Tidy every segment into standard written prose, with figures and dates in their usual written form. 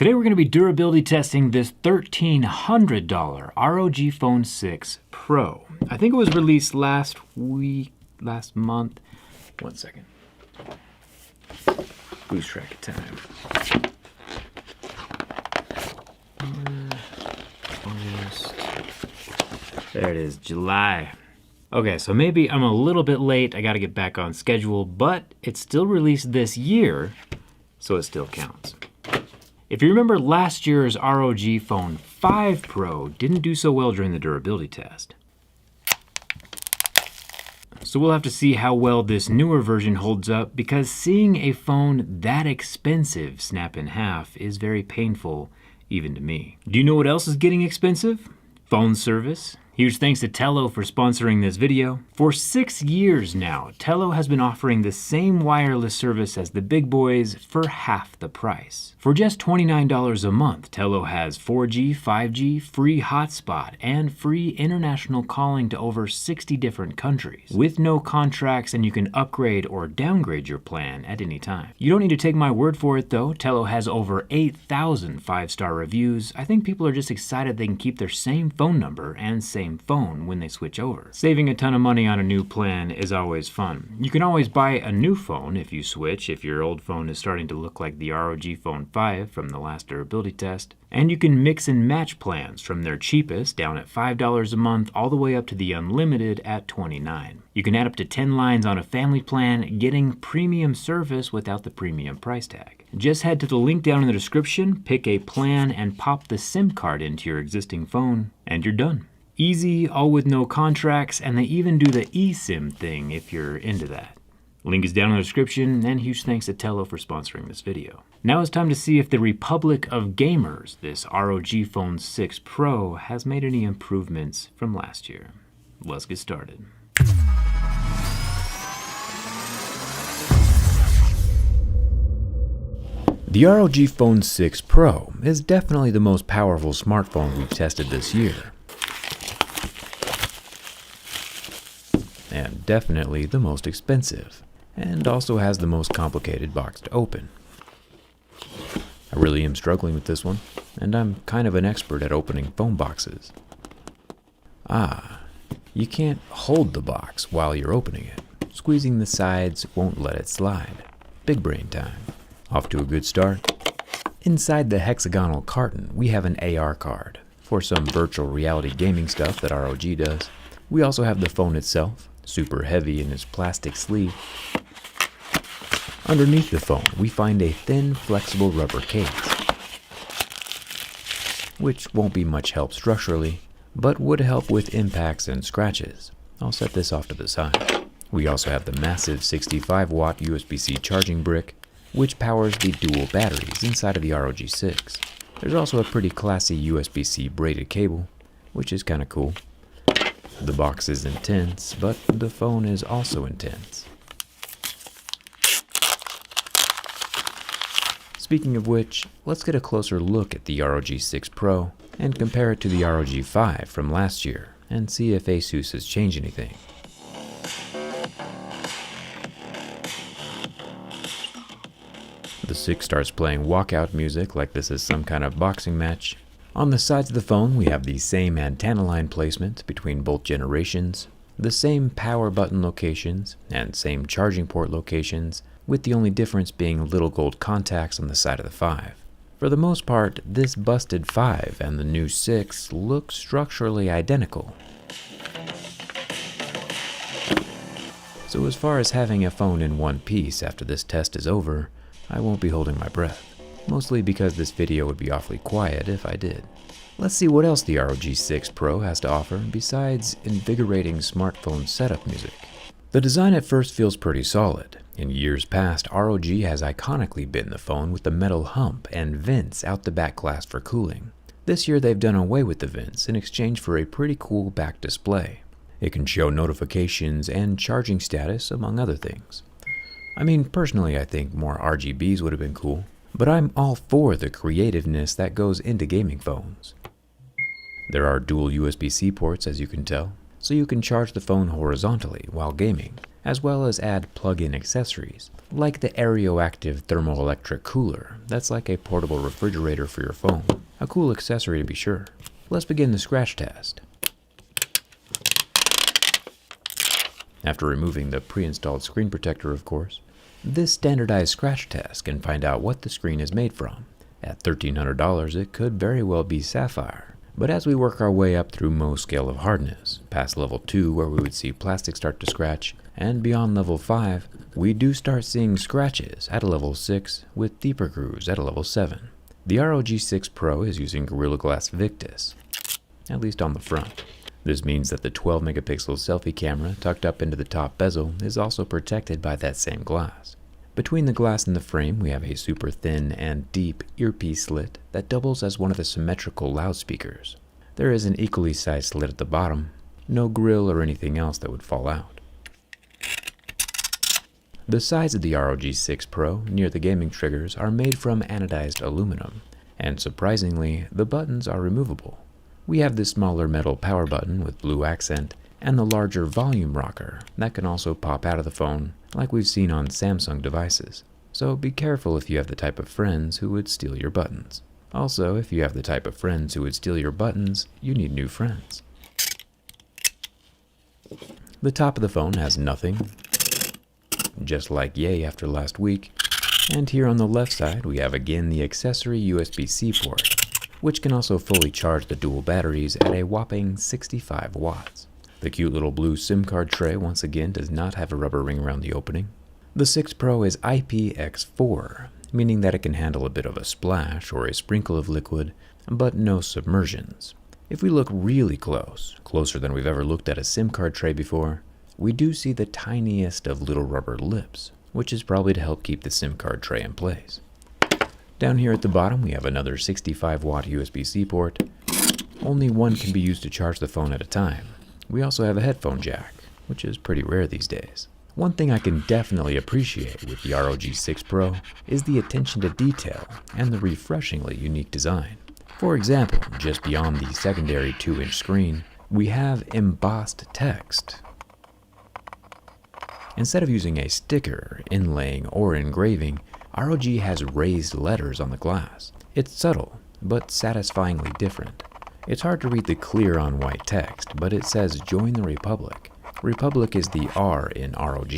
Today we're going to be durability testing this $1,300 ROG Phone 6 Pro. I think it was released last month. One second. Lose track of time. August. There it is, July. Okay, so maybe I'm a little bit late. I got to get back on schedule, but it's still released this year, so it still counts. If you remember, last year's ROG Phone 5 Pro didn't do so well during the durability test. So we'll have to see how well this newer version holds up, because seeing a phone that expensive snap in half is very painful, even to me. Do you know what else is getting expensive? Phone service. Huge thanks to Tello for sponsoring this video. For 6 years now, Tello has been offering the same wireless service as the big boys for half the price. For just $29 a month, Tello has 4G, 5G, free hotspot, and free international calling to over 60 different countries, with no contracts, and you can upgrade or downgrade your plan at any time. You don't need to take my word for it though. Tello has over 8,000 5-star reviews. I think people are just excited they can keep their same phone number and same phone when they switch over. Saving a ton of money on a new plan is always fun. You can always buy a new phone if you switch, if your old phone is starting to look like the ROG Phone 5 from the last durability test. And you can mix and match plans from their cheapest down at $5 a month all the way up to the unlimited at $29. You can add up to 10 lines on a family plan, getting premium service without the premium price tag. Just head to the link down in the description, pick a plan, and pop the SIM card into your existing phone, and you're done. Easy, all with no contracts, and they even do the eSIM thing if you're into that. Link is down in the description, and huge thanks to Tello for sponsoring this video. Now it's time to see if the Republic of Gamers, this ROG Phone 6 Pro, has made any improvements from last year. Let's get started. The ROG Phone 6 Pro is definitely the most powerful smartphone we've tested this year. And definitely the most expensive, and also has the most complicated box to open. I really am struggling with this one, and I'm kind of an expert at opening phone boxes. You can't hold the box while you're opening it. Squeezing the sides won't let it slide. Big brain time. Off to a good start. Inside the hexagonal carton, we have an AR card for some virtual reality gaming stuff that ROG does. We also have the phone itself, super heavy in its plastic sleeve. Underneath the phone, we find a thin, flexible rubber case, which won't be much help structurally, but would help with impacts and scratches. I'll set this off to the side. We also have the massive 65-watt USB-C charging brick, which powers the dual batteries inside of the ROG 6. There's also a pretty classy USB-C braided cable, which is kind of cool. The box is intense, but the phone is also intense. Speaking of which, let's get a closer look at the ROG 6 Pro and compare it to the ROG 5 from last year and see if ASUS has changed anything. The 6 starts playing walkout music like this is some kind of boxing match. On the sides of the phone, we have the same antenna line placement between both generations, the same power button locations, and same charging port locations, with the only difference being little gold contacts on the side of the 5. For the most part, this busted 5 and the new 6 look structurally identical. So as far as having a phone in one piece after this test is over, I won't be holding my breath. Mostly because this video would be awfully quiet if I did. Let's see what else the ROG 6 Pro has to offer besides invigorating smartphone setup music. The design at first feels pretty solid. In years past, ROG has iconically been the phone with the metal hump and vents out the back glass for cooling. This year they've done away with the vents in exchange for a pretty cool back display. It can show notifications and charging status, among other things. I mean, personally I think more RGBs would have been cool. But I'm all for the creativeness that goes into gaming phones. There are dual USB-C ports, as you can tell, so you can charge the phone horizontally while gaming, as well as add plug-in accessories, like the Aeroactive thermoelectric cooler that's like a portable refrigerator for your phone. A cool accessory to be sure. Let's begin the scratch test. After removing the pre-installed screen protector, of course, this standardized scratch test can find out what the screen is made from. At $1,300, it could very well be sapphire. But as we work our way up through Mohs scale of hardness, past level 2 where we would see plastic start to scratch, and beyond level 5, we do start seeing scratches at a level 6 with deeper grooves at a level 7. The ROG 6 Pro is using Gorilla Glass Victus, at least on the front. This means that the 12 megapixel selfie camera tucked up into the top bezel is also protected by that same glass. Between the glass and the frame, we have a super thin and deep earpiece slit that doubles as one of the symmetrical loudspeakers. There is an equally sized slit at the bottom, no grill or anything else that would fall out. The sides of the ROG 6 Pro near the gaming triggers are made from anodized aluminum, and surprisingly, the buttons are removable. We have the smaller metal power button with blue accent and the larger volume rocker that can also pop out of the phone like we've seen on Samsung devices. So be careful if you have the type of friends who would steal your buttons. Also, if you have the type of friends who would steal your buttons, you need new friends. The top of the phone has nothing, just like yay after last week. And here on the left side we have again the accessory USB-C port, which can also fully charge the dual batteries at a whopping 65 watts. The cute little blue SIM card tray once again does not have a rubber ring around the opening. The 6 Pro is IPX4, meaning that it can handle a bit of a splash or a sprinkle of liquid, but no submersions. If we look really close, closer than we've ever looked at a SIM card tray before, we do see the tiniest of little rubber lips, which is probably to help keep the SIM card tray in place. Down here at the bottom, we have another 65 watt USB-C port. Only one can be used to charge the phone at a time. We also have a headphone jack, which is pretty rare these days. One thing I can definitely appreciate with the ROG 6 Pro is the attention to detail and the refreshingly unique design. For example, just beyond the secondary 2-inch screen, we have embossed text. Instead of using a sticker, inlaying, or engraving, ROG has raised letters on the glass. It's subtle, but satisfyingly different. It's hard to read the clear on white text, but it says Join the Republic. Republic is the R in ROG.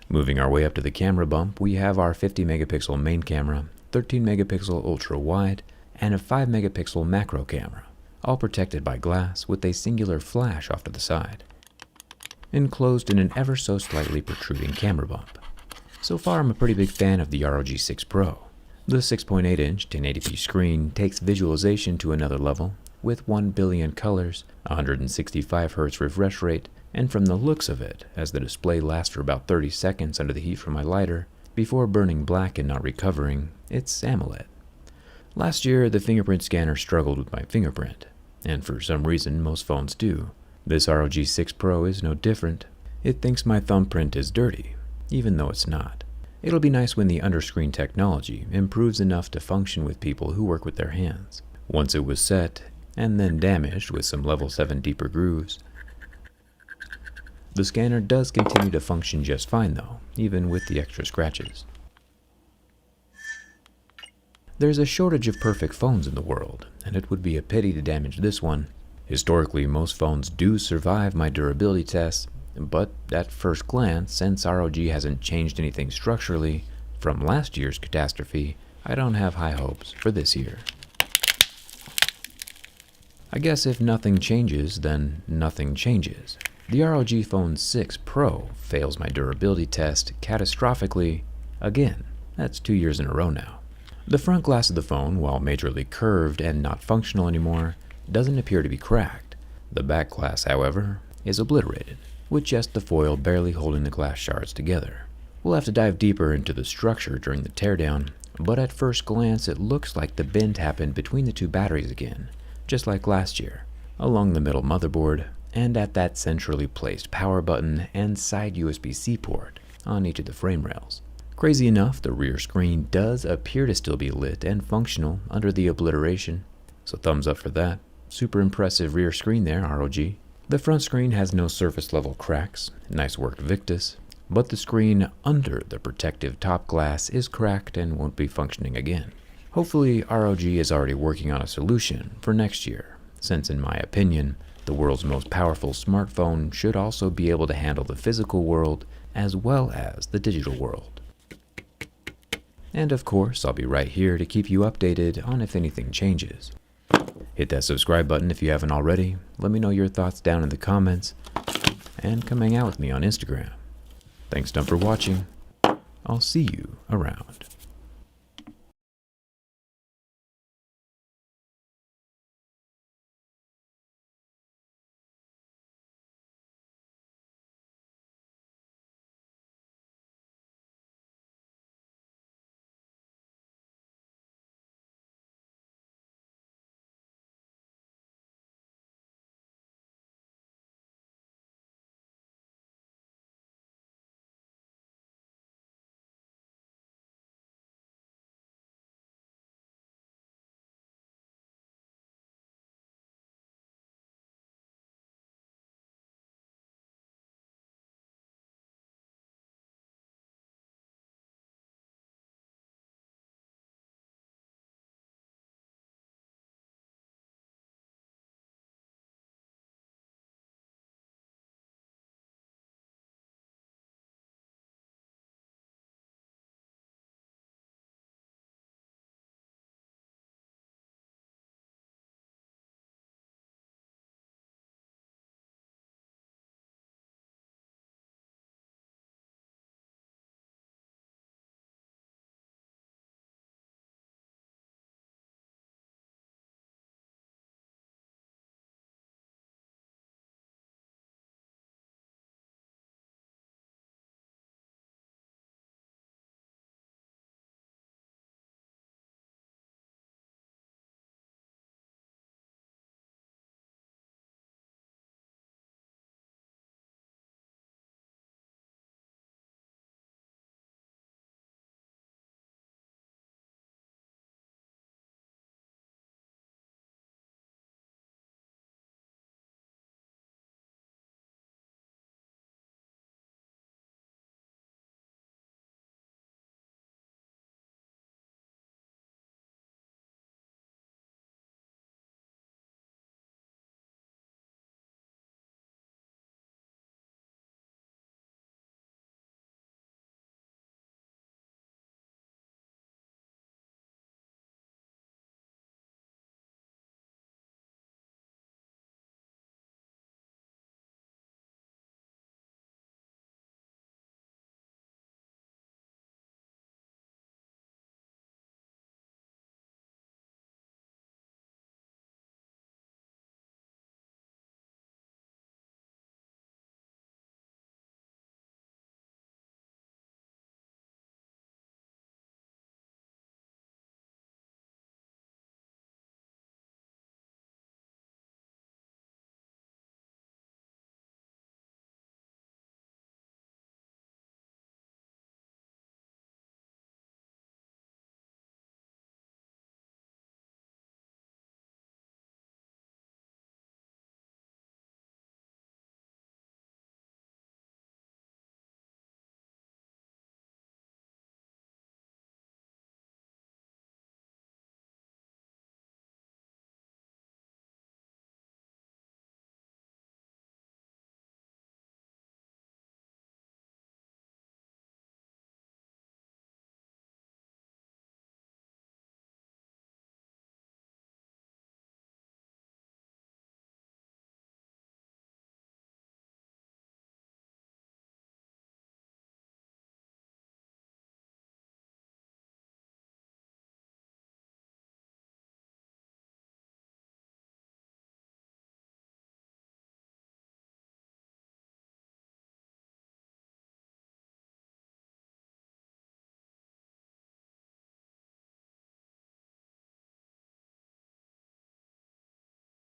Moving our way up to the camera bump, we have our 50 megapixel main camera, 13 megapixel ultra wide, and a 5 megapixel macro camera, all protected by glass with a singular flash off to the side, enclosed in an ever so slightly protruding camera bump. So far, I'm a pretty big fan of the ROG 6 Pro. The 6.8-inch 1080p screen takes visualization to another level, with 1 billion colors, 165 Hz refresh rate, and from the looks of it, as the display lasts for about 30 seconds under the heat from my lighter, before burning black and not recovering, it's AMOLED. Last year, the fingerprint scanner struggled with my fingerprint, and for some reason most phones do. This ROG 6 Pro is no different. It thinks my thumbprint is dirty, even though it's not. It'll be nice when the underscreen technology improves enough to function with people who work with their hands. Once it was set, and then damaged with some level 7 deeper grooves, the scanner does continue to function just fine though, even with the extra scratches. There's a shortage of perfect phones in the world, and it would be a pity to damage this one. Historically, most phones do survive my durability tests, but at first glance, since ROG hasn't changed anything structurally from last year's catastrophe, I don't have high hopes for this year. I guess if nothing changes, then nothing changes. The ROG Phone 6 Pro fails my durability test catastrophically again. That's 2 years in a row now. The front glass of the phone, while majorly curved and not functional anymore, doesn't appear to be cracked. The back glass, however, is obliterated, with just the foil barely holding the glass shards together. We'll have to dive deeper into the structure during the teardown, but at first glance it looks like the bend happened between the two batteries again, just like last year, along the middle motherboard, and at that centrally placed power button and side USB-C port on each of the frame rails. Crazy enough, the rear screen does appear to still be lit and functional under the obliteration, so thumbs up for that. Super impressive rear screen there, ROG. The front screen has no surface level cracks, nice work Victus. but the screen under the protective top glass is cracked and won't be functioning again. Hopefully, ROG is already working on a solution for next year, since in my opinion, the world's most powerful smartphone should also be able to handle the physical world as well as the digital world. And of course, I'll be right here to keep you updated on if anything changes. Hit that subscribe button if you haven't already, let me know your thoughts down in the comments, and come hang out with me on Instagram. Thanks, for watching. I'll see you around.